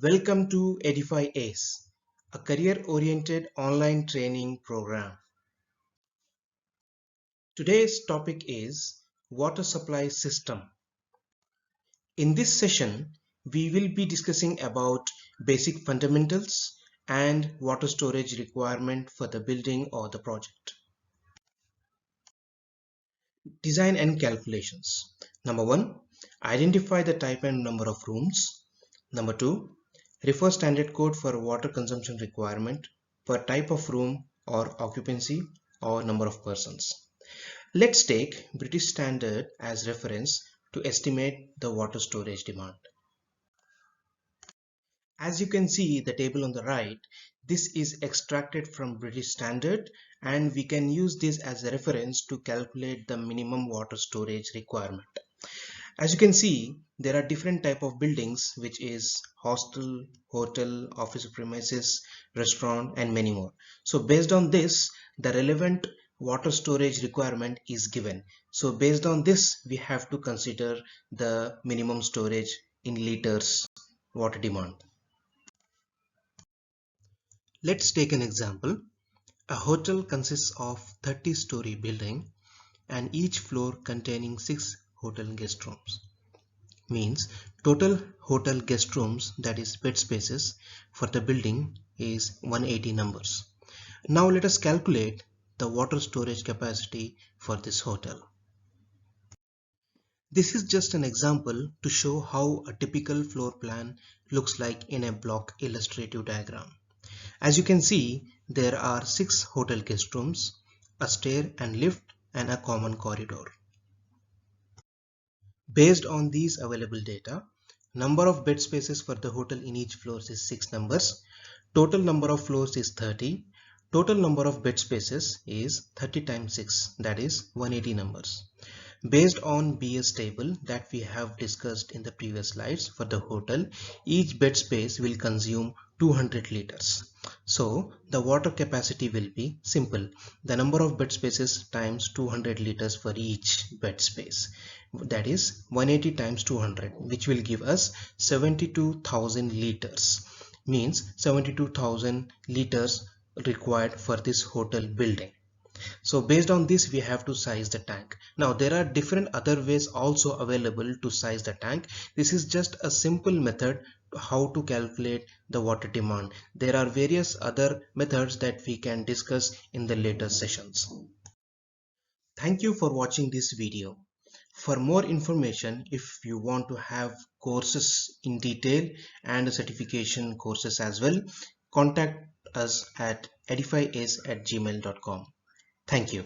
Welcome to Edify ACE, a career-oriented online training program. Today's topic is water supply system. In this session, we will be discussing about basic fundamentals and water storage requirement for the building or the project. Design and calculations. Number 1, identify the type and number of rooms. Number 2, refer standard code for water consumption requirement per type of room or occupancy or number of persons. Let's take British Standard as reference to estimate the water storage demand. As you can see the table on the right, this is extracted from British Standard and we can use this as a reference to calculate the minimum water storage requirement. As you can see, there are different type of buildings, which is hostel, hotel, office premises, restaurant and many more. So based on this, the relevant water storage requirement is given. So based on this, we have to consider the minimum storage in liters water demand. Let's take an example. A hotel consists of 30-story building and each floor containing 6 hotel guest rooms. Means total hotel guest rooms, that is bed spaces, for the building is 180 numbers. Now let us calculate the water storage capacity for this hotel. This is just an example to show how a typical floor plan looks like in a block illustrative diagram. As you can see, there are 6 hotel guest rooms, a stair and lift and a common corridor. Based on these available data, number of bed spaces for the hotel in each floor is 6 numbers, total number of floors is 30, total number of bed spaces is 30 times 6, that is 180 numbers. Based on BS table that we have discussed in the previous slides, for the hotel, each bed space will consume 200 liters. So the water capacity will be simple. The number of bed spaces times 200 liters for each bed space. That is 180 times 200, which will give us 72,000 liters. Means 72,000 liters required for this hotel building. So based on this, we have to size the tank. Now there are different other ways also available to size the tank. This is just a simple method how to calculate the water demand. There are various other methods that we can discuss in the later sessions. Thank you for watching this video. For more information, if you want to have courses in detail and certification courses as well, contact us at edifyace@gmail.com. Thank you.